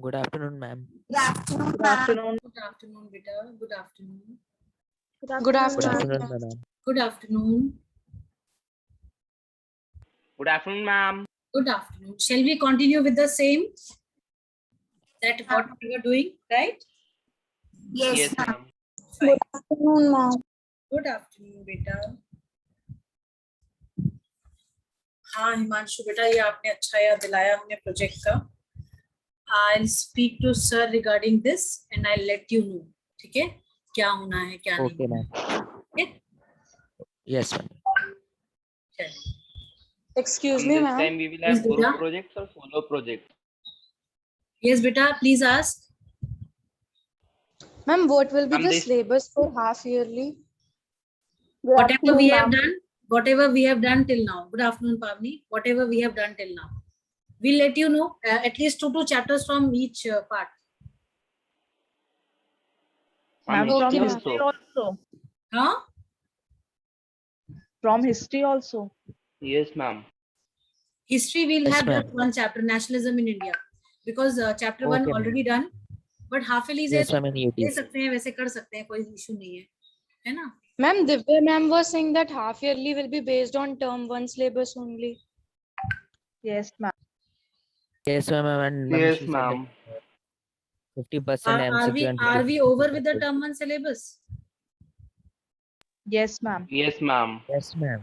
Good afternoon, ma'am. Good afternoon, Good ma'am. afternoon. Good afternoon, beta. Good afternoon. Good Good afternoon. afternoon, madam. Good afternoon. Good afternoon, ma'am. Good afternoon. Shall we continue with the same? That what we were doing, right? Yes, ma'am. ma'am. Fine. Afternoon, ma'am. Good afternoon, beta. हाँ हिमांशु बेटा, ये आपने अच्छा याद दिलाया हमें project का. I'll speak to sir regarding this and I'll let you know. ठीक है, क्या होना है क्या Okay, नहीं. ma'am. Okay? Yes, ma'am. चलिए. Excuse From me, this ma'am. time we will have Yes, group beta. projects or solo project. Yes, beta. Please ask. Ma'am, what will be Ma'am, the this- syllabus for half yearly? Whatever we have done, whatever we have done till now. Good afternoon, Pavni. Whatever we have done till now, we'll let you know at least two chapters from each part. Ma'am, Ma'am, from history history also. also. Huh? From history also. Yes, ma'am. History we'll Yes, have ma'am. just one chapter, nationalism in India, because chapter one Okay, ma'am. already done. But half yearly Yes, ma'am. In ले UT. सकते हैं, वैसे कर सकते हैं, कोई issue नहीं है, है ना? Ma'am, Divya ma'am was saying that half yearly will be based on term one syllabus only. Yes, ma'am. Yes, ma'am. And ma'am, Yes, she said ma'am. that 50% MCQ and Are we 50% over with the practical. term one syllabus? Yes, ma'am. Yes, ma'am. Yes, ma'am.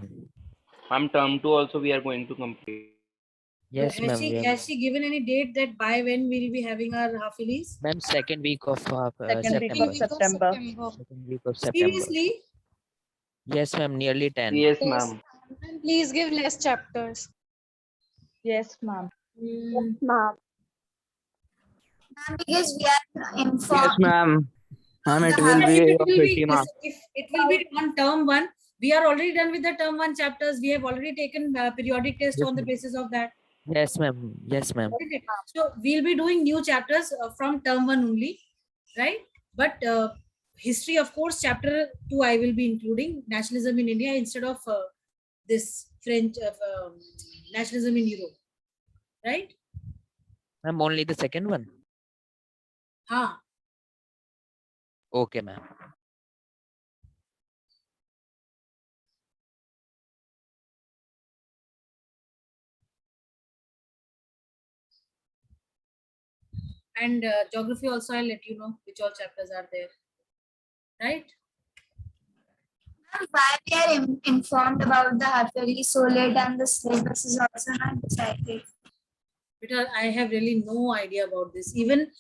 Ma'am, term 2 also we are going to complete. Yes, Has ma'am. has she given any date that by when we'll be having our half yearlies? Ma'am, second week of Second week September. of September. Second week of September. Seriously? Yes, ma'am. Nearly 10. Yes, ma'am. And please give less chapters. Yes, ma'am. Ma'am. Because we are informed. ma'am. Ma'am, it Yeah, will be if it will be, 50 marks. if it will be on term one, we are already done with the term one chapters. We have already taken periodic test Yes, on the ma'am. basis of that. Yes, ma'am. Yes, ma'am. Isn't it? So we'll be doing new chapters from term one only, right? But history, of course, chapter 2 I will be including nationalism in India instead of this French nationalism in Europe, right? Ma'am, only the second one. Huh. Okay, ma'am. And geography also, I'll let you know which all chapters are there, right? Why we are informed about the half yearly so late and the syllabus is also not decided. Because I have really no idea about this. Even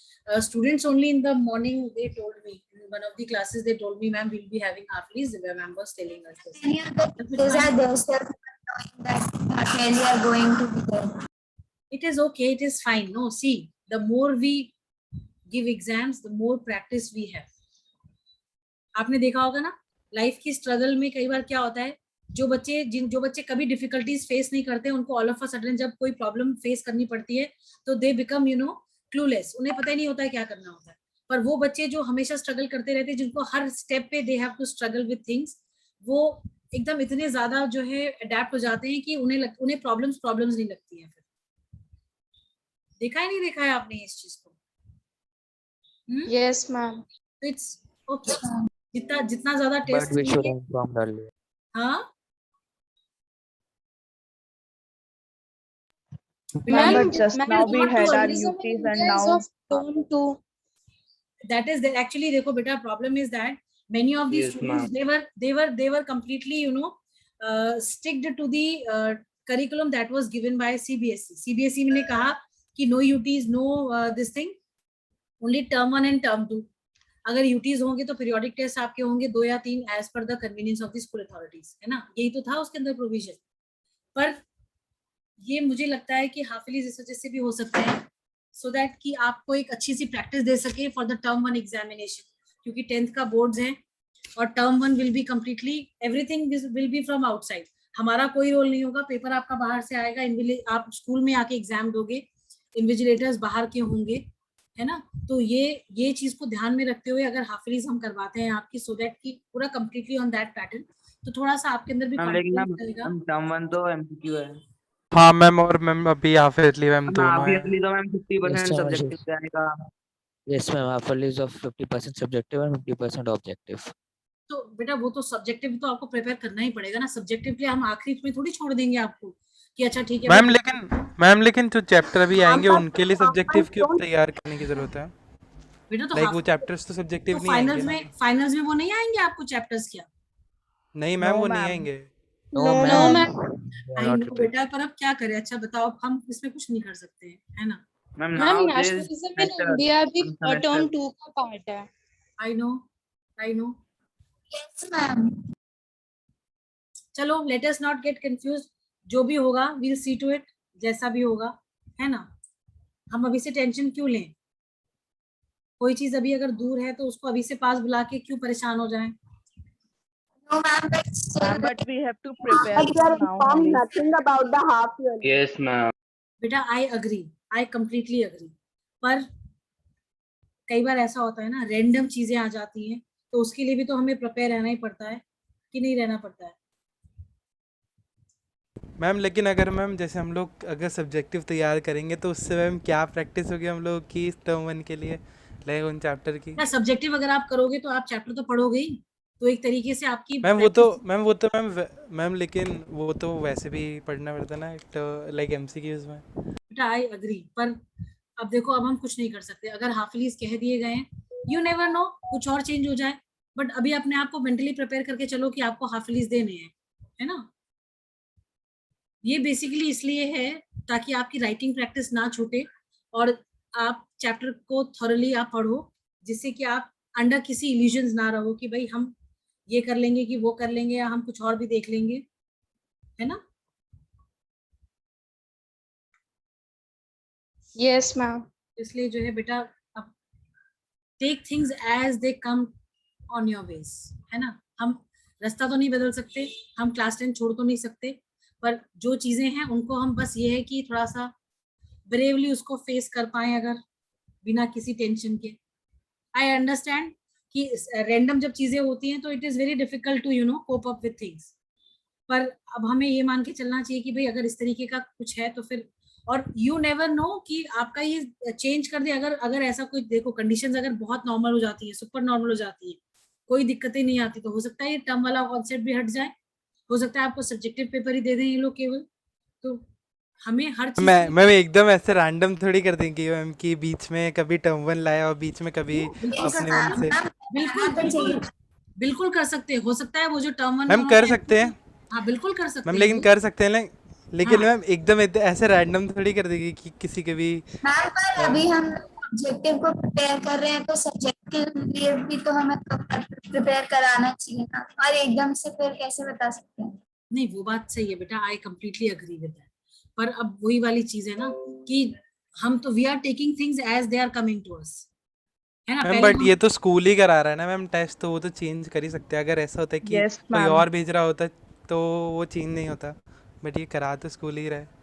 students only in the morning, they told me, in one of the classes, they told me, ma'am, we'll be having half-yearlies. The ma'am was telling us this. Many of the teachers are there still knowing that half yearly are going to be there. It is okay, it is fine. No, see, the more we give exams, the more practice we have. आपने देखा होगा ना, life की struggle में कई बार क्या होता है, जो बच्चे कभी डिफिकल्टीज फेस नहीं करते, उनको ऑल ऑफ अ सडन जब कोई प्रॉब्लम फेस करनी पड़ती है तो दे बिकम क्लूलेस. उन्हें पता ही नहीं होता है क्या करना होता है. पर वो बच्चे जो हमेशा स्ट्रगल करते रहते हैं, जिनको हर स्टेप पे they have to struggle with things, वो एकदम इतने ज्यादा जो है अडेप्ट हो जाते हैं कि उन्हें प्रॉब्लम्स नहीं लगती है. फिर देखा है नहीं देखा है आपने इस चीज को? Yes, ma'am. It's okay. जितना ज्यादा But test we should have informed earlier. हाँ Ma'am, Ma'am, but just ma'am, now we not had to our tourism in UTs and India is now of term 2. that is actually देखो बेटा, problem is that many of these Yes, students they were completely sticked to the curriculum that was given by CBSE. CBSE ने कहा कि no UTs, no this thing, only term 1 and term 2. अगर UTs होंगे तो periodic test आपके होंगे 2 या 3 as per the convenience of the school authorities, है ना? यही तो था उसके अंदर provision. पर ये मुझे लगता है कि हाफ ईयरली इस वजह से भी हो सकता है, सो दैट कि आपको एक अच्छी सी प्रैक्टिस दे सके फॉर द टर्म 1 एग्जामिनेशन, क्योंकि 10th का बोर्ड्स हैं और term 1 will be completely everything will be from outside. हमारा कोई रोल नहीं होगा, पेपर आपका बाहर से आएगा, आप स्कूल में आके एग्जाम दोगे, इन्विजिलेटर्स बाहर के होंगे, है ना? तो ये चीज को ध्यान में रखते हुए अगर हाफ ईयरलीज हम करवाते हैं आपकी, सो दैट कि पूरा कंप्लीटली ऑन दैट पैटर्न, तो थोड़ा सा आपके अंदर भी कॉन्फिडेंस रहेगा. टर्म 1 तो MCQ है. हाँ मैम, और मैम अभी हाफ ईयरली मैम दोनों हाफ है। ईयरली तो मैम 50% Yes, ma'am. सब्जेक्टिव जाएगा। Yes, ma'am. Half yearly is of 50% subjective and 50% objective. तो बेटा वो तो सब्जेक्टिव तो आपको प्रिपेयर करना ही पड़ेगा ना, सब्जेक्टिव के लिए हम आखिरी में थोड़ी छोड़ देंगे आपको कि अच्छा ठीक है मैम लेकिन जो चैप्टर अभी आएंगे आप- उनके लिए आप- सब्जेक्टिव आप क्यों don't- तैयार करने की जरूरत है? बेटा तो लाइक वो चैप्टर्स तो सब्जेक्टिव नहीं आएंगे ना? फाइनल्स में वो नहीं आएंगे आपको चैप्टर्स क्या? नहीं मैम, No, वो नहीं ma'am. आएंगे। No, No, ma'am. ma'am. They are I not no repeated. बेटा, पर अब क्या करें? अच्छा बताओ, अब हम इसमें कुछ नहीं कर सकते हैं, है ना? Ma'am ma'am now this nationalism in India भी टर्म 2 का पार्ट है। I know. Yes, ma'am. चलो let us not get confuse, जो भी होगा वील सी टू इट, जैसा भी होगा, है ना? हम अभी से टेंशन क्यों लें? कोई चीज अभी अगर दूर है तो उसको अभी से पास बुला के क्यों परेशान हो जाएं? No, ma'am, but still, Ma'am, but we have to prepare But we are from now informed only. nothing about the half yearly. Yes ma'am. बेटा आई कंप्लीटली अग्री, पर कई बार ऐसा होता है ना, रैंडम चीजें आ जाती हैं, तो उसके लिए भी तो हमें प्रिपेयर रहना ही पड़ता है कि नहीं रहना पड़ता है? मैम लेकिन अगर मैम जैसे हम लोग अगर सब्जेक्टिव तैयार करेंगे तो उससे मैम क्या प्रैक्टिस होगी हम लोग की टर्म 1 के लिए, लाइक उन चैप्टर की? सब्जेक्टिव अगर आप करोगे तो आप चैप्टर तो पढ़ोगे ही, तो एक तरीके से आपकी मैम वो तो मैम लेकिन वो तो वैसे भी पढ़ना पड़ता है ना, तो लाइक एमसीक्यूज में। बेटा आई अग्री, पर अब देखो, अब हम कुछ नहीं कर सकते। अगर हाफिलीज कह दिए गए हैं, यू नेवर नो, कुछ और चेंज हो जाए, बट अभी अपने आप को मेंटली प्रिपेयर करके चलो कि आपको हाफिलीज देने हैं, है ना? ये बेसिकली इसलिए है ताकि आपकी राइटिंग प्रैक्टिस ना छूटे और आप चैप्टर को थॉरली आप पढ़ो, जिससे कि आप अंडर किसी इल्यूजन्स ना रहो कि भाई हम ये कर लेंगे कि वो कर लेंगे या हम कुछ और भी देख लेंगे, है ना? Yes ma'am. इसलिए जो है बेटा, अब take things as they come on your ways, है ना? हम रास्ता तो नहीं बदल सकते, हम क्लास 10 छोड़ तो नहीं सकते, पर जो चीजें हैं उनको हम बस ये है कि थोड़ा सा ब्रेवली उसको फेस कर पाए, अगर बिना किसी टेंशन के। आई अंडरस्टैंड कि रैंडम जब चीजें होती हैं तो it is very difficult to cope up with things, पर अब हमें ये मान के चलना चाहिए कि भाई अगर इस तरीके का कुछ है तो फिर, और यू नेवर नो कि आपका ये चेंज कर दे, अगर ऐसा कोई, देखो कंडीशंस अगर बहुत नॉर्मल हो जाती है, सुपर नॉर्मल हो जाती है, कोई दिक्कतें नहीं आती, तो हो सकता है ये टर्म वाला कॉन्सेप्ट भी हट जाए, हो सकता है आपको सब्जेक्टिव पेपर ही दे दें ये लोग केवल। तो हमें हर चीज मैम एकदम ऐसे रैंडम थोड़ी कर देंगे मैम कि बीच में कभी टर्म 1 लाया और बीच में कभी अपने मन से। बिल्कुल कर सकते हैं, हो सकता है वो जो टर्म 1 मैम कर सकते हैं हाँ बिल्कुल कर सकते मैम, हैं लेकिन कर सकते हैं लेकिन हाँ। मैम एकदम ऐसे रैंडम थोड़ी कर देगी कि किसी के भी। मैम पर अभी हम ऑब्जेक्टिव को प्रिपेयर कर रहे हैं तो सब्जेक्ट के लिए भी तो हमें प्रिपेयर कराना चाहिए ना, और एकदम से फिर कैसे बता सकते हैं? नहीं वो बात सही है बेटा, I completely agree with that, पर अब वही वाली चीज है ना कि हम तो we are taking things as they are coming to us, है ना? मैम बट ये तो स्कूल ही करा रहा है ना मैम टेस्ट, तो वो तो चेंज कर ही सकते हैं। अगर ऐसा होता है कि Yes, कोई ma'am. और भेज रहा होता तो वो चेंज नहीं होता, बट ये करा तो स्कूल ही रहा है।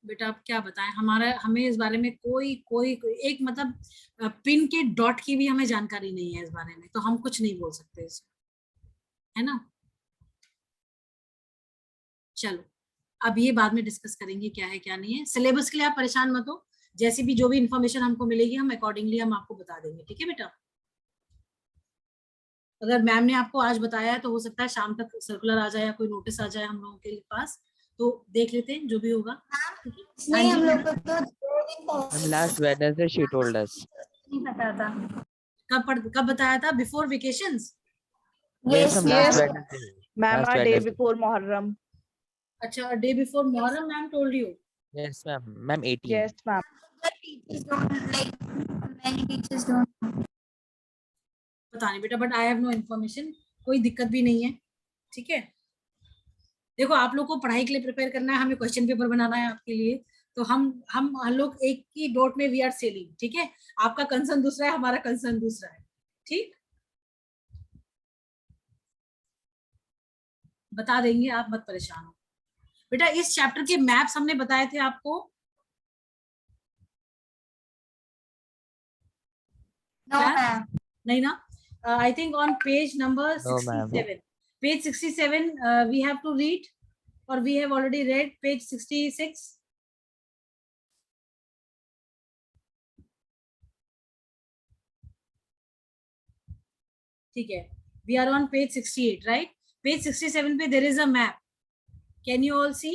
बेटा अब क्या बताएं, हमें इस बारे में कोई एक मतलब पिन के डॉट की भी हमें जानकारी नहीं है इस बारे में, तो हम कुछ नहीं बोल सकते इसमें, है ना? चलो अब ये बाद में डिस्कस करेंगे क्या है क्या नहीं है। सिलेबस के लिए आप परेशान मत हो, जैसी भी जो भी इंफॉर्मेशन हमको मिलेगी हम अकॉर्डिंगली हम आपको बता देंगे, ठीक है बेटा? अगर मैम ने आपको आज बताया है तो हो सकता है शाम तक सर्कुलर आ जाए या कोई नोटिस आ जाए हम लोगों के पास, तो देख लेते हैं जो भी होगा। नहीं, हम लोग को तो 2 दिन Ma'am, last Wednesday she told us. नहीं पता था। कब बताया था? Before vacations? Yes, ma'am. Last yes. Wednesday. Ma'am, Last our day Wednesday. before Muharram. अच्छा, day before Muharram ma'am told you? Yes, ma'am. Ma'am, 18. Yes, ma'am. The teachers don't like, many teachers don't. पता नहीं बेटा, but I have no information, कोई दिक्कत भी नहीं है, ठीक है? देखो आप लोग को पढ़ाई के लिए प्रिपेयर करना है, हमें क्वेश्चन पेपर बनाना है आपके लिए, तो हम लोग एक ही बोट में वी आर सेलिंग, ठीक है? आपका कंसर्न दूसरा है, हमारा कंसर्न दूसरा है, ठीक? बता देंगे, आप मत परेशान हो बेटा। इस चैप्टर के मैप्स हमने बताए थे आपको? No, ma'am. नहीं ना? I think on page number No, ma'am. 67. Page 67, we have to read. or we have already read page 66? ठीक है, we are on page 68, right? Page 67 पे there is a map. Can you all see?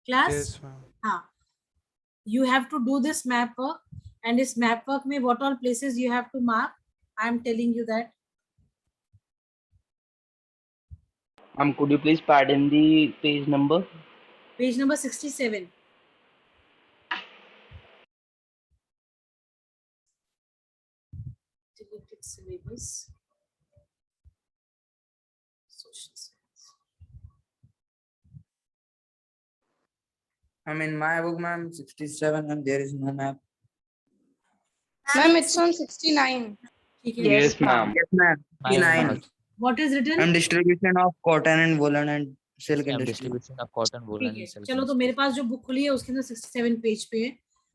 Class? Yes, ma'am. हाँ. You have to do this map work, and this map work में what all places you have to mark? I am telling you that. Could you please pardon the page number? Page number 67. Deleted syllabus. Social science. In my book, ma'am, 67, and there is no map. Ma'am, it's on 69. ठीक है. Yes, ma'am. Yes, ma'am. Mine 69. also. What is written? And distribution of cotton and woolen and silk Same industry. distribution of cotton, woolen, ठीक है. and silk चलो तो industry. मेरे पास जो book खुली है उसके अंदर 67 पेज पे है,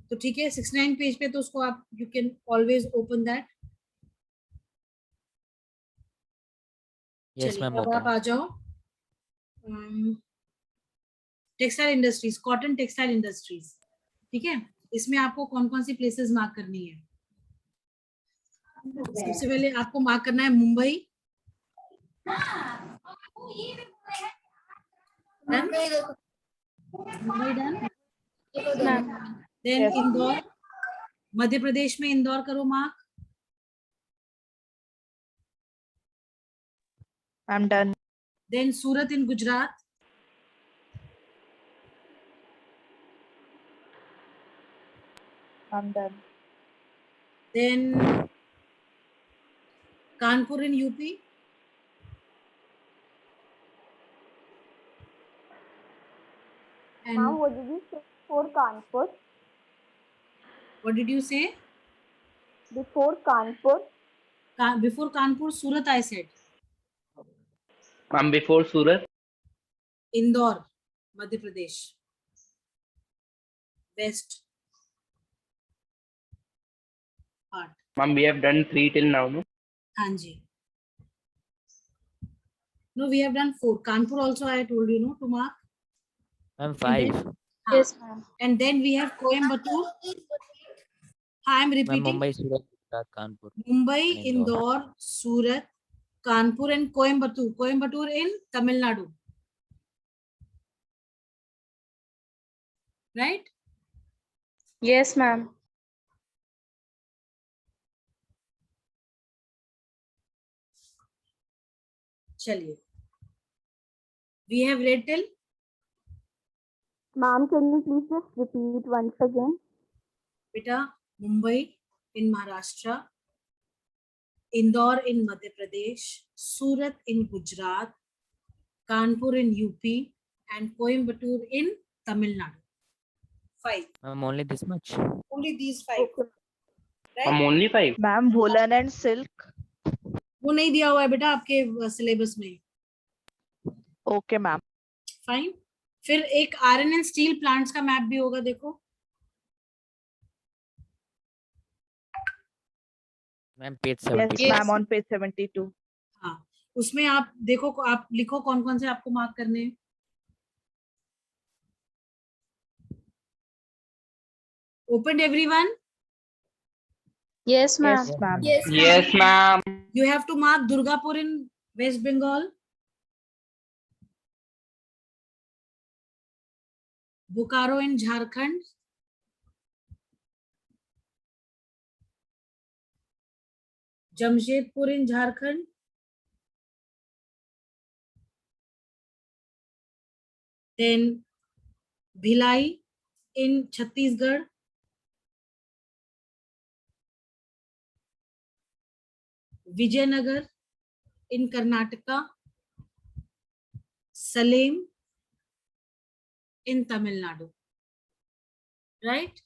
तो ठीक है. 69 पेज पे तो उसको आप you can always open that. Yes, चलिए, ma'am. अब आप Open. आ जाओ. Textile industries, cotton textile industries. ठीक है, इसमें आपको कौन कौन सी प्लेसेस मार्क करनी है? सबसे पहले आपको मार्क करना है मुंबई. मुंबई डन. देन इंदौर, मध्य प्रदेश में इंदौर करो mark. I'm done. Then Surat in Gujarat. I'm done. Then Kanpur in UP. Ma'am, And what did you say for Kanpur? what did you say? Before Kanpur? Before Kanpur, Surat I said. Before Surat. Indore, Madhya Pradesh. West part. We have done 3 till now, no? हाँ जी. No, we have done 4. Kanpur also I told you, no, to mark. Ma'am, 5. Yes, ma'am. And then we have Coimbatore. I am Ma'am, repeating. Mumbai, Surat, Gujarat, Kanpur. Mumbai, and Indore. Indore, Surat, Kanpur and Coimbatore. Coimbatore in Tamil Nadu. Right? Yes, ma'am. चलिए. We have read till. Ma'am, can you please just repeat once again? बेटा, Mumbai in Maharashtra, Indore in Madhya Pradesh, Surat in Gujarat, Kanpur in UP, and Coimbatore in Tamil Nadu. 5. Ma'am, only this much. Only these 5. Right? Only 5. Ma'am, woolen and silk. वो नहीं दिया हुआ है बेटा आपके syllabus में. Okay, ma'am. Fine. फिर एक आयरन एंड स्टील प्लांट्स का मैप भी होगा, देखो. Ma'am, page Yes, 72. ma'am, on page 72. हाँ, उसमें आप देखो, आप लिखो कौन कौन से आपको मार्क करने हैं. Opened everyone? Yes, ma'am. Yes, ma'am. Yes, ma'am. You have to mark Durgapur in West Bengal, Bokaro in Jharkhand, Jamshedpur in Jharkhand, then Bhilai in Chhattisgarh, Vijayanagar in Karnataka, Salem in Tamil Nadu. Right?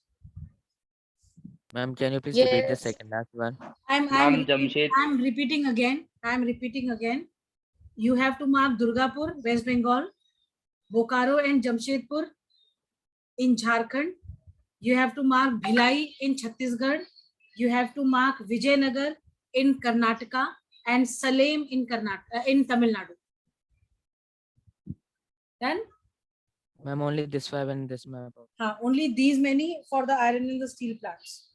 Ma'am, can you please repeat the Yes. second last one? I'm repeating again. You have to mark Durgapur, West Bengal, Bokaro and Jamshedpur in Jharkhand. You have to mark Bhilai in Chhattisgarh. You have to mark Vijayanagar in Karnataka and Salem in Tamil Nadu. Done? Ma'am, only this 5 and this map. Only these many for the iron and the steel plants.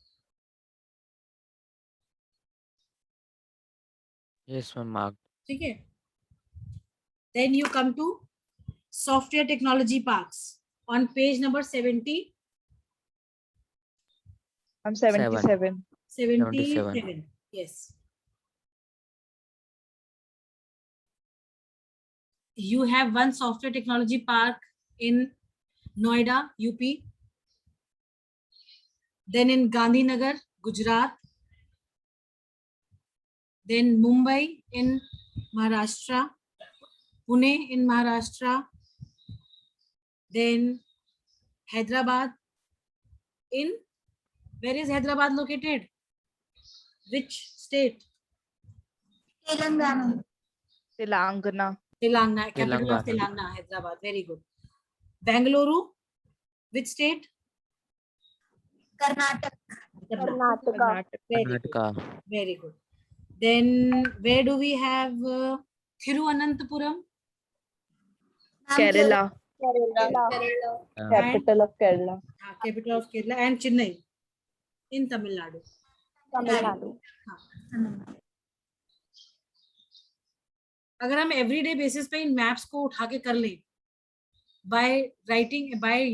Yes, ma'am, marked. ठीक है? Then you come to software technology parks on page number 70. I'm 77. 77. Yes. You have one software technology park in Noida, UP. Then in Gandhinagar, Gujarat. Then Mumbai in Maharashtra. Pune in Maharashtra. Then Hyderabad in, where is Hyderabad located? Which state? Telangana. Telangana. Telangana, capital of Telangana. Telangana, Hyderabad. Very good. Bangalore, which state? Karnataka. Karnataka. Karnataka. Very good. Karnataka. Very good. Then where do we have Thiruvananthapuram? Kerala. Kerala. Capital of Kerala. Capital of Kerala, and Chennai in Tamil Nadu. Tamil Nadu. अगर हम everyday basis पे इन maps को उठा के कर लें by writing, by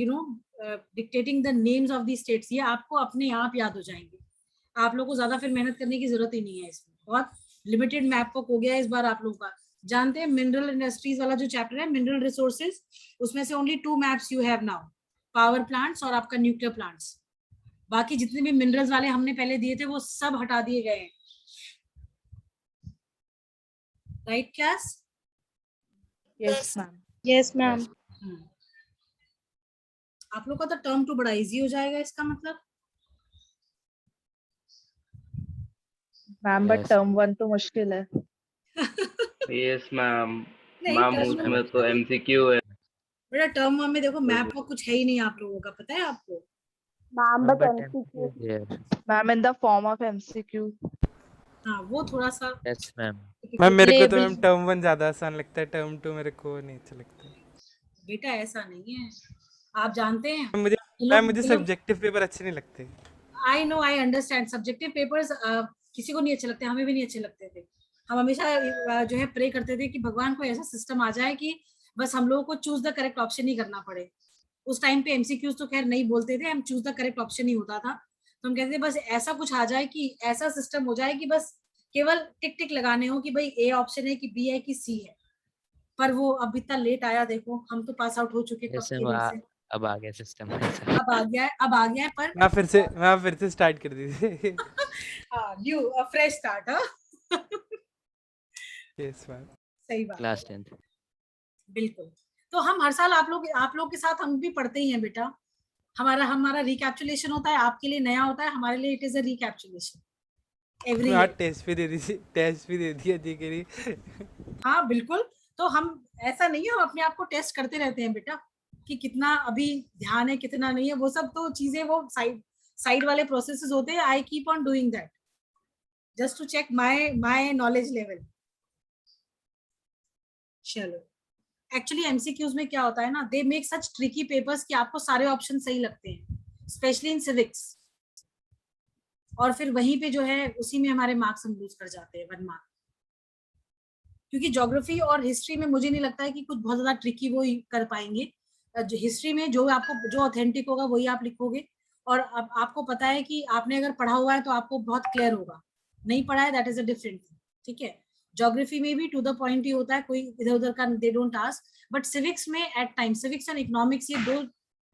dictating the names of the states, ये आपको अपने आप याद हो जाएंगे. आप लोगों को ज्यादा फिर मेहनत करने की जरूरत ही नहीं है. इसमें बहुत लिमिटेड मैप वर्क हो गया है इस बार आप लोगों का. जानते हैं मिनरल इंडस्ट्रीज वाला जो चैप्टर है, मिनरल रिसोर्सेज, उसमें से only 2 maps you have now, power plants और आपका न्यूक्लियर प्लांट्स. बाकी जितने भी मिनरल्स वाले हमने पहले दिए थे वो सब हटा दिए गए हैं. Right class? Yes, ma'am. Yes, ma'am. आप लोग का तो टर्म 2 बड़ा इजी हो जाएगा इसका मतलब. Ma'am, but Yes. term 1 तो मुश्किल है. Yes, ma'am. नहीं, मैम term उसमें तो MCQ है. बेटा टर्म 1 में देखो मैप का कुछ है ही नहीं आप लोगों का, पता है आपको? Ma'am, but But MCQ. there. Ma'am, in the form of MCQ. हाँ, वो थोड़ा सा Yes, ma'am. मैम मेरे को तो Label. मैम टर्म 1 ज्यादा आसान लगता है, टर्म 2 मेरे को नहीं अच्छा लगता है. बेटा ऐसा नहीं है, आप जानते हैं. मुझे सब्जेक्टिव पेपर अच्छे नहीं लगते. I know, I understand. Subjective papers किसी को नहीं अच्छे लगते, हमें भी नहीं अच्छे लगते थे. हम हमेशा जो है प्रे करते थे कि भगवान को ऐसा सिस्टम आ जाए कि बस हम लोगों को चूज द करेक्ट ऑप्शन ही करना पड़े. उस टाइम पे एमसीक्यूज तो खैर नहीं बोलते थे, हम चूज द करेक्ट ऑप्शन ही होता था. तो हम कहते थे बस ऐसा कुछ आ जाए कि ऐसा सिस्टम हो जाए कि बस केवल टिक टिक लगाने हो कि भाई ए ऑप्शन है कि बी है कि सी है. पर वो अब इतना लेट आया, देखो हम तो पास आउट हो चुके कब जैसे के दिन से. अब आ गया सिस्टम. अब आ गया है पर मैं फिर से स्टार्ट कर दीजिए. New fresh start. Yes ma'am. सही बात. Class 10th. बिल्कुल. तो हम हर साल आप लोग के साथ हम भी पढ़ते ही हैं बेटा. हमारा रिकैप्चुलेशन होता है, आपके लिए नया होता है, हमारे लिए it is a recapitulation every year. Test भी दे दिया जी के लिए. हाँ बिल्कुल. तो हम ऐसा नहीं है, हम अपने आप को टेस्ट करते रहते हैं बेटा कि कितना अभी ध्यान है कितना नहीं है. वो सब तो चीजें वो साइड वाले प्रोसेसेस होते हैं. I keep on doing that just to check my knowledge level. चलो, एक्चुअली एमसीक्यूज में क्या होता है ना, they make such tricky papers कि आपको सारे ऑप्शन सही लगते हैं, स्पेशली इन सिविक्स. और फिर वहीं पे जो है उसी में हमारे मार्क्स हम लूज कर जाते हैं 1 मार्क. क्योंकि ज्योग्राफी और हिस्ट्री में मुझे नहीं लगता है कि कुछ बहुत ज्यादा ट्रिकी वो कर पाएंगे. हिस्ट्री में जो आपको जो ऑथेंटिक होगा वही आप लिखोगे. और अब आपको पता है कि आपने अगर पढ़ा हुआ है तो आपको बहुत क्लियर होगा, नहीं पढ़ा है that is a different thing. ठीक है. ज्योग्राफी में भी टू द पॉइंट ही होता है, कोई इधर उधर का they don't ask. But civics में at time, civics and economics ये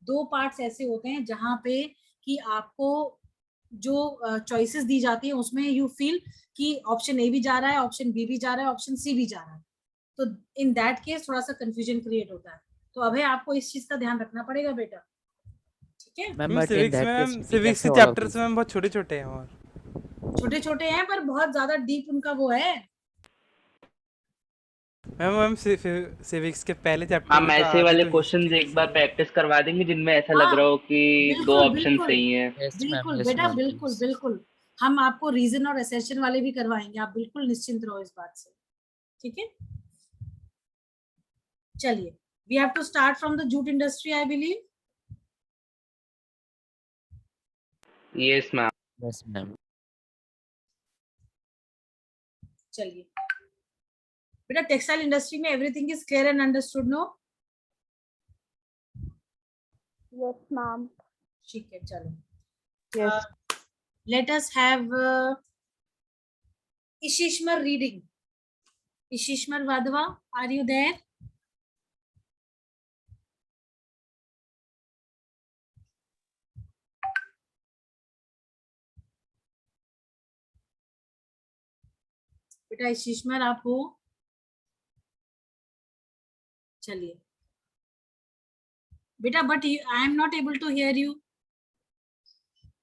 दो पार्ट्स ऐसे होते हैं जहाँ पे कि आपको जो चॉइसेस दी जाती है उसमें यू फील कि ऑप्शन ए भी जा रहा है, ऑप्शन बी भी जा रहा है, ऑप्शन सी भी जा रहा है. तो इन दैट केस थोड़ा सा कंफ्यूजन क्रिएट होता है. तो अभी आपको इस चीज का ध्यान रखना पड़ेगा बेटा. ठीक है. Ma'am, but in that case, we civics can के say all of chapters these. में बहुत छोटे-छोटे हैं और छोटे छोटे हैं पर बहुत ज्यादा डीप उनका वो है. मैम सिविक्स के पहले चैप्टर हम ऐसे वाले क्वेश्चंस एक बार प्रैक्टिस करवा देंगे जिनमें ऐसा लग रहा हो कि दो बिल्कुल, ऑप्शन बिल्कुल. सही हैं. Yes, ma'am. बिल्कुल Yes, बेटा, ma'am, बिल्कुल please. बिल्कुल. हम आपको रीजन और असेशन वाले भी करवाएंगे, आप बिल्कुल निश्चिंत रहो इस बात से. ठीक है. चलिए, We have to start from the jute industry, I believe. Yes, ma'am. Yes, ma'am. चलिए बेटा, टेक्सटाइल इंडस्ट्री में everything is clear and understood, no? Yes, ma'am. ठीक है, चलो. Yes. Let us have Ishishmar reading. Ishishmar Vadva, are you there? बेटा इशिश्मर आप हो? चलिए बेटा, but I am not able to hear you.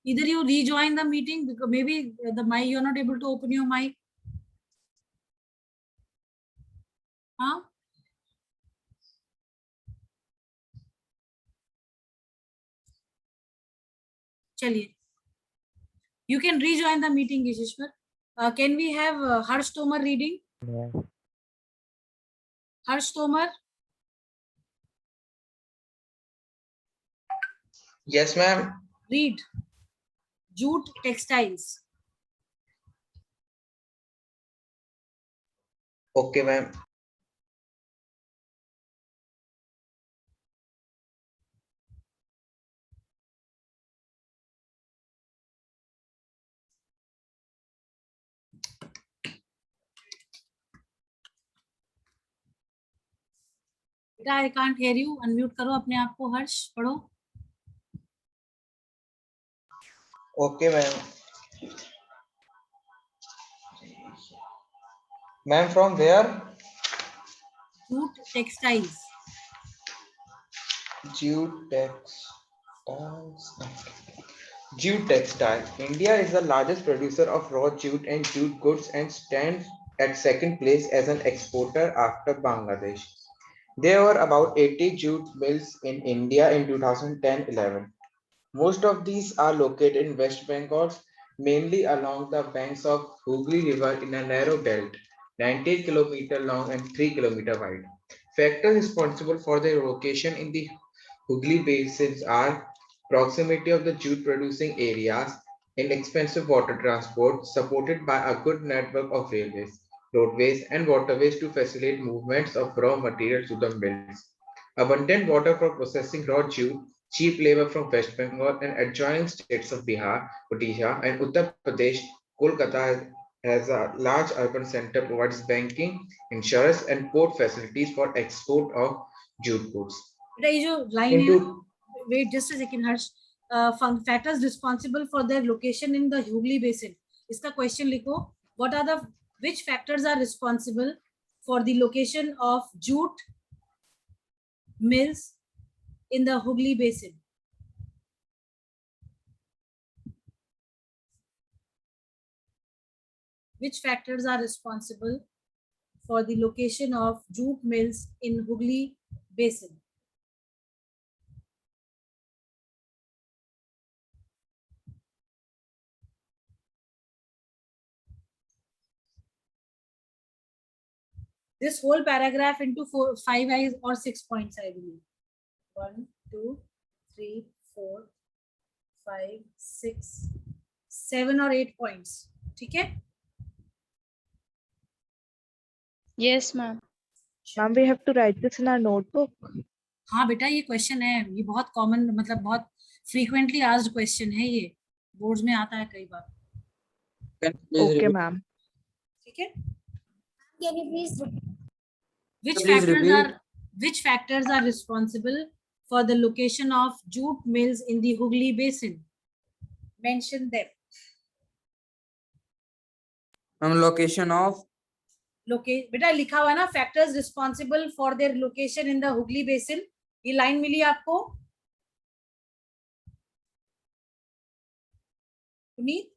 Either you rejoin the meeting because maybe the mic, you are not able to open your mic. Huh? चलिए, you can rejoin the meeting, Ishishmar. Can we have Harsh Tomar reading? Yeah. Harsh Tomar. Yes, ma'am. Read jute textiles. Okay, ma'am. बेटा I can't hear you. Unmute करो अपने आप को. हर्ष पढ़ो. Okay, ma'am. Ma'am, from where? Jute textiles. Jute textiles. Jute textile. India is the largest producer of raw jute and jute goods and stands at second place as an exporter after Bangladesh. There were about 80 jute mills in India in 2010-11. Most of these are located in West Bengal, mainly along the banks of Hooghly River in a narrow belt, 98 km long and 3 km wide. Factors responsible for their location in the Hooghly basins are proximity of the jute producing areas, inexpensive water transport supported by a good network of railways, roadways, and waterways to facilitate movements of raw materials to the mills. Abundant water for processing raw jute, cheap labor from West Bengal and adjoining states of Bihar, Odisha, and Uttar Pradesh. Kolkata has a large urban center, provides banking, insurance, and port facilities for export of jute goods. बेटा ये जो line है, wait just a second, Harsh. Factors responsible for their location in the Hooghly basin. इसका question लिखो. What are the which factors are responsible for the location of jute mills in the Hooghly basin? Which factors are responsible for the location of jute mills in Hooghly basin? This whole paragraph into 5 or 6 points, I believe. 1, 2, 3, 4, 5, 6, 7 or 8 points. ठीक है? Yes, ma'am. Ma'am, we have to write this in our notebook. हाँ बेटा, ये question है, ये बहुत common, मतलब बहुत फ्रीक्वेंटली आस्क्ड क्वेश्चन है, ये बोर्ड्स में आता है कई बार. Okay, ma'am. ठीक है? Can you please repeat? Which factors are responsible for the location of jute mills in the Hooghly basin? Mention them. Location of बेटा लिखा हुआ है ना, factors responsible for their location in the Hooghly basin. ये line मिली आपको? Puneet?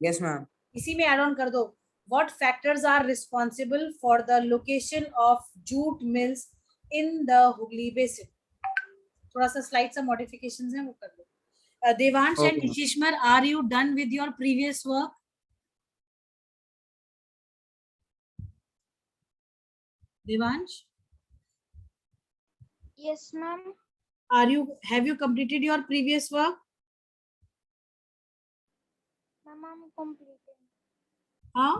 Yes, ma'am. इसी में add on कर दो. What factors are responsible for the location of jute mills in the Hooghly basin? थोड़ा सा slide सा modifications हैं वो कर दो. Devansh and Ishishmar, are you done with your previous work? Devansh, Yes, ma'am. have you completed your previous work? Ma'am, I'm completing. Huh?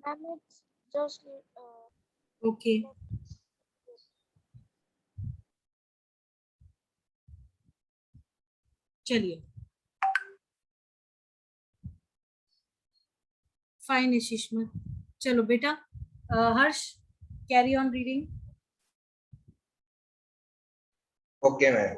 Ma'am, it's just Okay. चलिए, fine Shishma. चलो बेटा, Harsh, carry on reading. Okay, ma'am.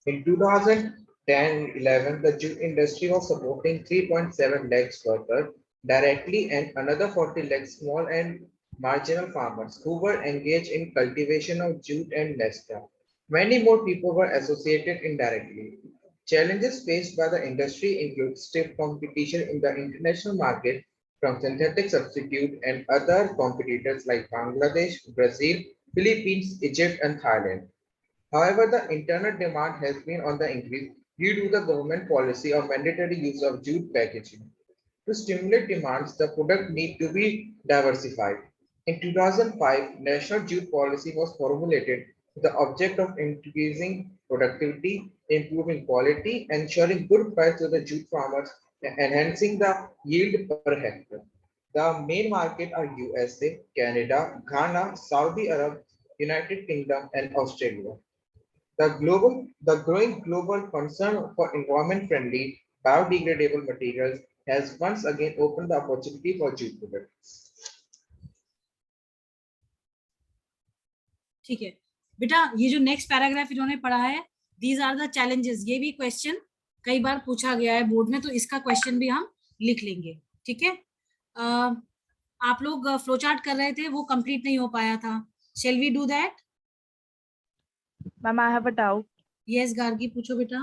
In 2010-11, the jute industry was supporting 3.7 lakhs workers directly and another 40 lakhs small and marginal farmers who were engaged in cultivation of jute and nesta. Many more people were associated indirectly. Challenges faced by the industry include stiff competition in the international market from synthetic substitute and other competitors like Bangladesh, Brazil, Philippines, Egypt, and Thailand. However, the internal demand has been on the increase due to the government policy of mandatory use of jute packaging. To stimulate demands, the product need to be diversified. In 2005, National Jute Policy was formulated with the object of increasing productivity, improving quality, ensuring good price to the jute farmers, and enhancing the yield per hectare. The main market are USA, Canada, Ghana, Saudi Arab, United Kingdom, and Australia. The growing global concern for environment-friendly, biodegradable materials has once again opened the opportunity for jute products. ठीक है बेटा, ये जो next paragraph इन्होंने पढ़ा है, these are the challenges. ये भी क्वेश्चन कई बार पूछा गया है बोर्ड में, तो इसका क्वेश्चन भी हम लिख लेंगे. ठीक है, आप लोग फ्लो चार्ट कर रहे थे, वो कंप्लीट नहीं हो पाया था. Shall we do that? Ma'am, I have a doubt. Yes Gargi, पूछो बेटा.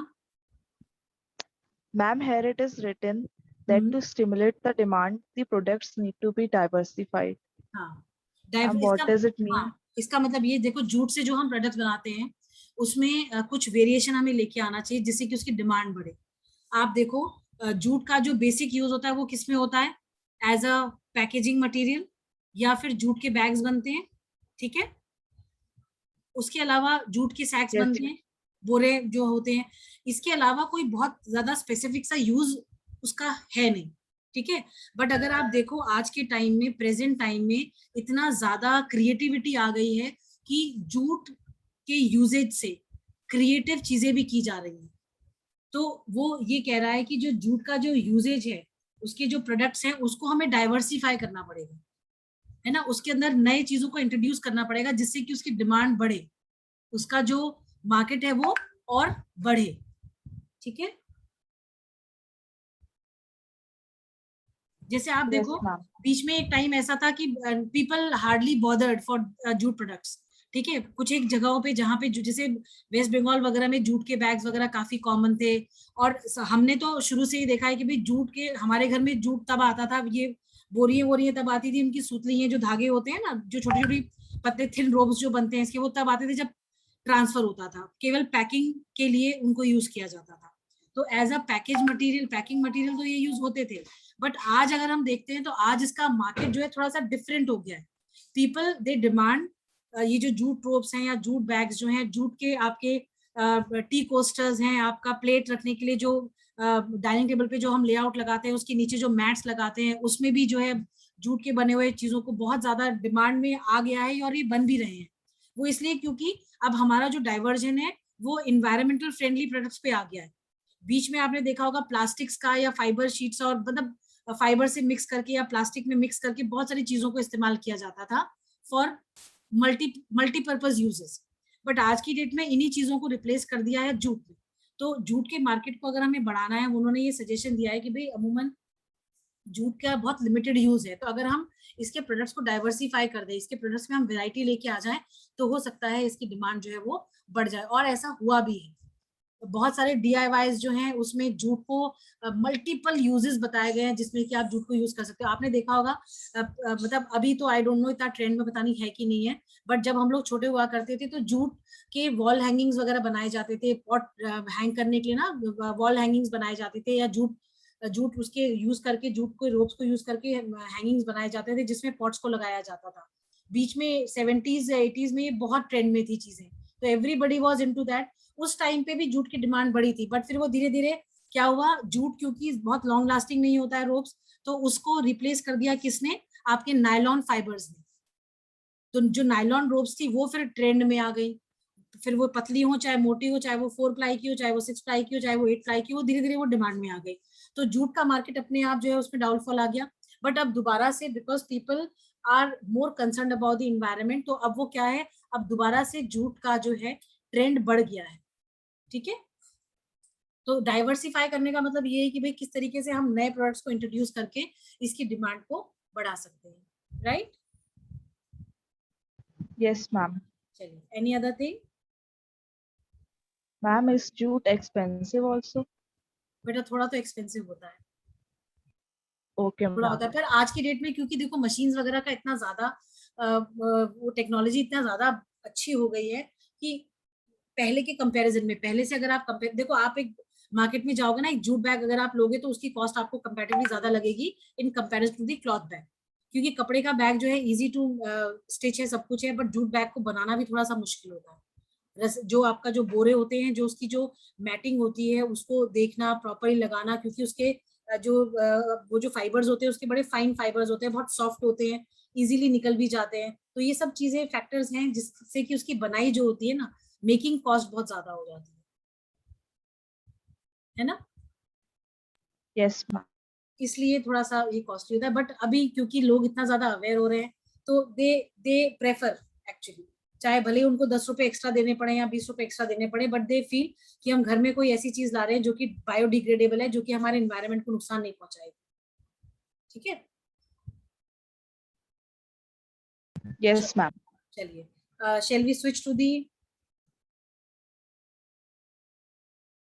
Ma'am, here it is written that to stimulate the demand, the products need to be diversified. हाँ, And what does it mean? हाँ, इसका मतलब ये देखो, jute से जो हम प्रोडक्ट बनाते हैं उसमें कुछ वेरिएशन हमें लेके आना चाहिए जिससे कि उसकी डिमांड बढ़े. आप देखो, जूट का जो बेसिक यूज होता है वो किसमें होता है? एज अ पैकेजिंग मटेरियल, या फिर जूट के बैग्स बनते हैं. ठीक है, उसके अलावा जूट के सैक्स बनते हैं, बोरे जो होते हैं. इसके अलावा कोई बहुत ज्यादा स्पेसिफिक सा यूज उसका है नहीं. ठीक है, बट अगर आप देखो आज के टाइम में, प्रेजेंट टाइम में इतना ज्यादा क्रिएटिविटी आ गई है कि जूट के यूजेज से क्रिएटिव चीजें भी की जा रही हैं. तो वो ये कह रहा है कि जो जूट का जो यूजेज है, उसके जो प्रोडक्ट्स हैं, उसको हमें डाइवर्सिफाई करना पड़ेगा, है ना. उसके अंदर नए चीजों को इंट्रोड्यूस करना पड़ेगा जिससे कि उसकी डिमांड बढ़े, उसका जो मार्केट है वो और बढ़े. ठीक है, जैसे आप देखो, बीच में एक टाइम ऐसा था कि people hardly bothered for jute products. ठीक है, कुछ एक जगहों पे जहाँ पे जैसे वेस्ट बंगाल वगैरह में जूट के बैग्स वगैरह काफी कॉमन थे. और हमने तो शुरू से ही देखा है कि भाई जूट के, हमारे घर में जूट तब आता था, ये बोरियां तब आती थी, उनकी सुतलियां जो धागे होते हैं ना, जो छोटी छोटी पतले थिन रोब्स जो बनते हैं इसके, वो तब आते थे जब ट्रांसफर होता था. केवल पैकिंग के लिए उनको यूज किया जाता था. तो एज अ पैकिंग मटेरियल तो ये यूज होते थे. बट आज अगर हम देखते हैं तो आज इसका मार्केट जो है थोड़ा सा डिफरेंट हो गया है. पीपल दे डिमांड ये जो जूट रोप्स हैं या जूट बैग्स जो हैं, जूट के आपके टी कोस्टर्स हैं, आपका प्लेट रखने के लिए जो डाइनिंग टेबल पे जो हम लेआउट लगाते हैं, उसके नीचे जो मैट्स लगाते हैं, उसमें भी जो है जूट के बने हुए चीजों को बहुत ज्यादा डिमांड में आ गया है और ये बन भी रहे हैं. वो इसलिए क्योंकि अब हमारा जो डाइवर्जन है वो इन्वायरमेंटल फ्रेंडली प्रोडक्ट्स पे आ गया है. बीच में आपने देखा होगा प्लास्टिक्स का या फाइबर शीट्स, और मतलब फाइबर से मिक्स करके या प्लास्टिक में मिक्स करके बहुत सारी चीजों को इस्तेमाल किया जाता था फॉर मल्टीपर्पज यूजेस. बट आज की डेट में इन्हीं चीजों को रिप्लेस कर दिया है जूट में. तो जूट के मार्केट को अगर हमें बढ़ाना है, उन्होंने ये सजेशन दिया है कि भाई अमूमन जूट का बहुत लिमिटेड यूज है, तो अगर हम इसके प्रोडक्ट्स को डाइवर्सिफाई कर दें, इसके प्रोडक्ट्स में हम वैरायटी लेके आ जाएं, तो हो सकता है इसकी डिमांड जो है वो बढ़ जाए. और ऐसा हुआ भी है. बहुत सारे DIYs जो हैं उसमें जूट को मल्टीपल यूजेस बताए गए हैं जिसमें कि आप जूट को यूज कर सकते हो. आपने देखा होगा, मतलब अभी तो आई डोंट नो इतना ट्रेंड में पता नहीं है कि नहीं है, बट जब हम लोग छोटे हुआ करते थे तो जूट के वॉल हैंगिंग्स वगैरह बनाए जाते थे. पॉट हैंग करने के लिए ना वॉल हैंगिंग्स बनाए जाते थे, या जूट जूट उसके यूज करके, जूट को रोप्स को यूज करके हैंगिंग्स बनाए जाते थे जिसमें पॉट्स को लगाया जाता था। बीच में 70s 80s में ये बहुत ट्रेंड में थी चीजें, तो एवरीबडी वाज इनटू दैट। उस टाइम पे भी जूट की डिमांड बढ़ी थी, बट फिर वो धीरे धीरे क्या हुआ, जूट क्योंकि बहुत लॉन्ग लास्टिंग नहीं होता है रोप्स, तो उसको रिप्लेस कर दिया किसने, आपके नायलॉन फाइबर्स ने। तो जो नायलॉन रोप्स थी वो फिर ट्रेंड में आ गई, फिर वो पतली हो चाहे मोटी हो, चाहे वो 4 प्लाई की हो, चाहे वो 6 प्लाई की हो, चाहे वो 8 प्लाई की हो, धीरे धीरे वो डिमांड में आ गई। तो जूट का मार्केट अपने आप जो है उसमें डाउनफॉल आ गया। बट अब दोबारा से, because people are more concern about the environment, तो अब वो क्या है, अब दोबारा से जूट का जो है ट्रेंड बढ़ गया है। ठीक है, तो डाइवर्सिफाई करने का मतलब ये है कि भाई किस तरीके से हम नए प्रोडक्ट्स को इंट्रोड्यूस करके इसकी डिमांड को बढ़ा सकते हैं, राइट? Yes, ma'am. चलिए, any other thing? Ma'am, is jute expensive also? बेटा थोड़ा तो एक्सपेंसिव होता है, Okay, थोड़ा होता ma'am. है, पर आज की डेट में क्योंकि देखो मशीन्स वगैरह का इतना ज्यादा वो टेक्नोलॉजी इतना ज्यादा अच्छी हो गई है कि पहले के कंपैरिजन में, पहले से अगर आप कंपेयर, देखो आप एक मार्केट में जाओगे ना, एक जूट बैग अगर आप लोगे तो उसकी कॉस्ट आपको कंपैरेटिवली ज्यादा लगेगी in comparison to the cloth bag, क्योंकि कपड़े का बैग जो है इजी टू स्टिच है, सब कुछ है, बट जूट बैग को बनाना भी थोड़ा सा मुश्किल होता है। जो आपका जो बोरे होते हैं, जो उसकी जो मैटिंग होती है उसको देखना, प्रॉपरली लगाना, क्योंकि उसके वो जो फाइबर्स होते हैं उसके बड़े फाइन फाइबर्स होते हैं, बहुत सॉफ्ट होते हैं, इजीली निकल भी जाते हैं। तो ये सब चीजें फैक्टर्स हैं जिससे कि उसकी बनाई जो होती है ना, मेकिंग कॉस्ट बहुत ज्यादा हो जाती है ना, Yes, ma'am. इसलिए थोड़ा सा ये कॉस्टली होता है। बट अभी क्योंकि लोग इतना ज्यादा अवेयर हो रहे हैं, तो दे प्रेफर एक्चुअली, चाहे भले उनको 10 रुपए एक्स्ट्रा देने पड़े या 20 रुपए एक्स्ट्रा देने पड़े, बट दे फील कि हम घर में कोई ऐसी चीज ला रहे हैं जो कि बायोडिग्रेडेबल है, जो कि हमारे एनवायरनमेंट को नुकसान नहीं पहुंचाएगी। ठीक है, Yes, ma'am. चलिए, shall we switch to the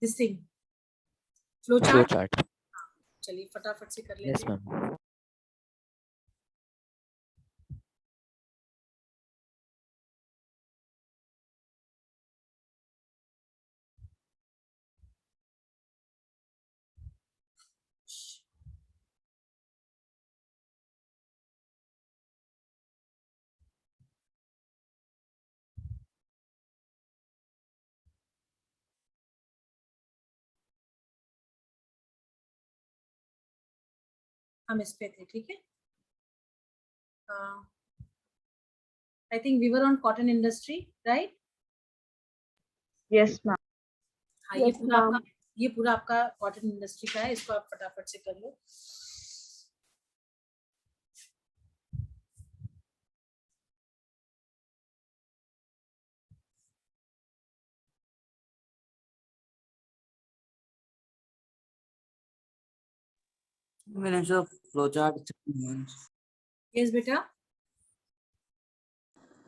this thing, flow Flow chart? chart. चलिए फटाफट से कर Yes, लेते हैं। ma'am. हम इस पे थे, ठीक है। I think we were on cotton industry, right? Yes, ma'am. हाँ, Yes, ma'am. ये पूरा आपका कॉटन इंडस्ट्री का है, इसको आप फटाफट से कर लो। flowchart. यस बेटा,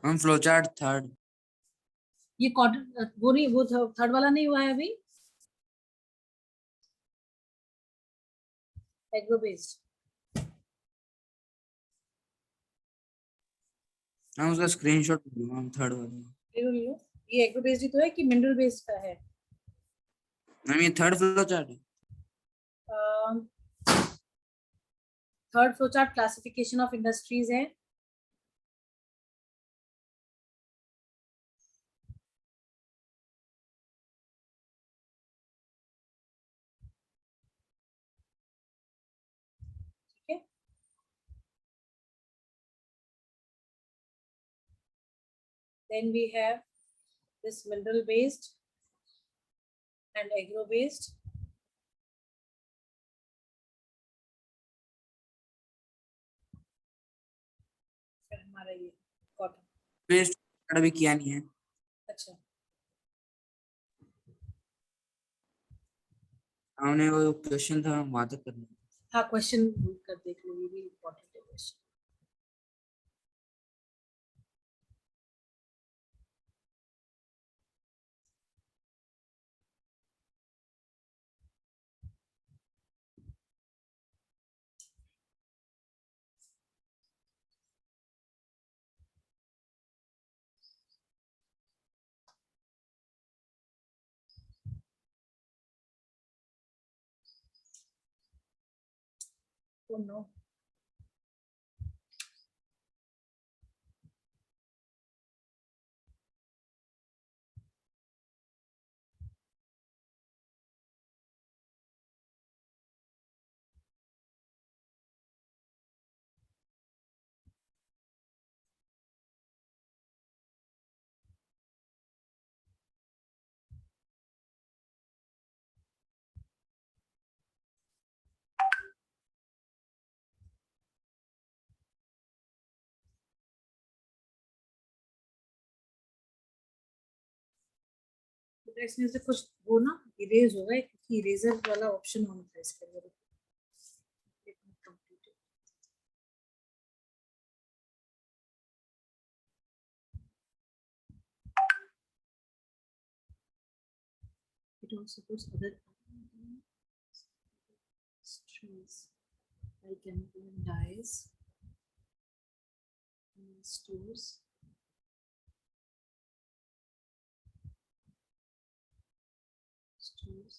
Flowchart third. ये कॉटन वो नहीं, वो थर्ड वाला नहीं हुआ है अभी, एग्रो बेस्ड। हम उसका स्क्रीनशॉट हम थर्ड वाला। ले लो, ये एग्रो बेस्ड ही तो है कि मिनरल बेस्ड का है? मैम ये थर्ड फ्लोचार्ट है। Third flow chart classification of industries है। ठीक है, then we have this mineral based and agro based. फिर हमारा ये कॉटन बेस्ट अभी किया नहीं है। अच्छा, हमने वो क्वेश्चन था वहां तक करना। हाँ क्वेश्चन कर देख लो, ये भी इम्पोर्टेंट है क्वेश्चन। Oh no. इसमें से कुछ वो ना इरेज होगा क्योंकि इरेजर वाला ऑप्शन होना था इसके अंदर. It also supports other streams like chemical and dyes, stores. Stores,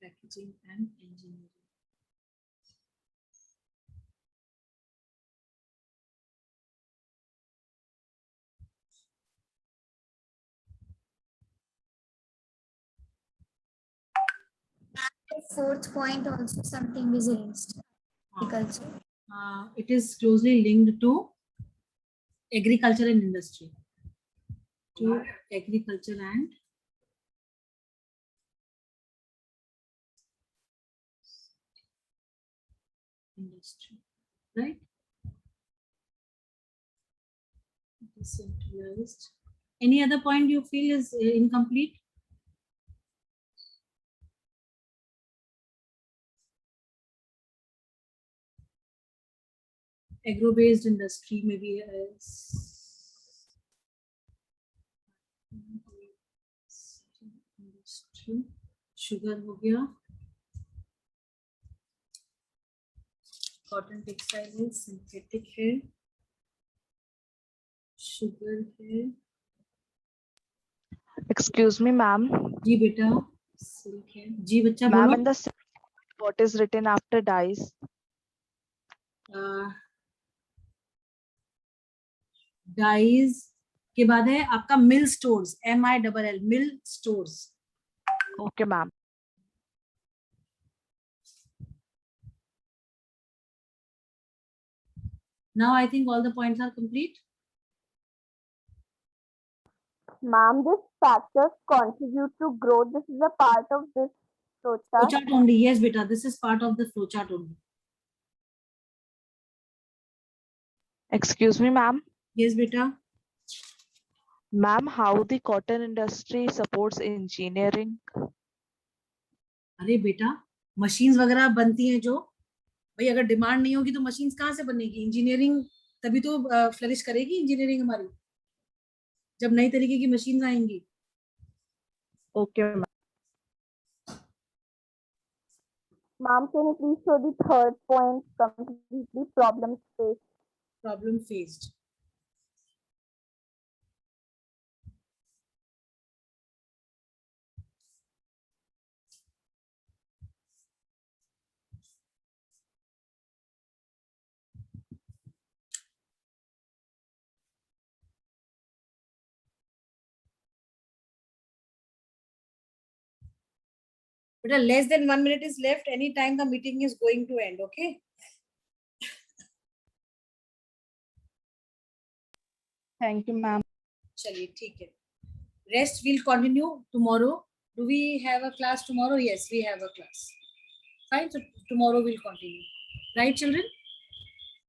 packaging and engineering. Fourth point also something is raised. Agriculture. It is closely linked to agriculture and industry. To agriculture and industry, right? Decentralized. Any other point you feel is incomplete? Agro-based industry maybe as industry. Sugar हो गया. Cotton textile है, synthetic है. Sugar है. Excuse me, ma'am. जी बेटा. Silk है. जी बच्चा Ma'am, बोलो. in the what is written after dyes? Dyes के बाद है आपका mill stores. MILL mill stores. Okay, ma'am. Now I think all the points are complete. Ma'am, this factors contribute to growth. This is a part of this flowchart. Flowchart only. Yes, beta. This is part of the flowchart only. Excuse me, ma'am. Yes, beta. Ma'am, how the cotton industry supports engineering? अरे बेटा, machines वगैरह बनती हैं जो, भाई अगर demand नहीं होगी तो machines कहाँ से बनेगी? इंजीनियरिंग तभी तो फ्लरिश करेगी इंजीनियरिंग हमारी, जब नई तरीके की machines आएंगी. Okay, ma'am. Ma'am, can you please show the third point completely problem faced? Problem faced. But less than 1 minute is left. Anytime the meeting is going to end. Okay. Thank you, ma'am. चलिए ठीक है. Rest will continue tomorrow. Do we have a class tomorrow? Yes, we have a class. Fine. So tomorrow we'll continue. Right, children?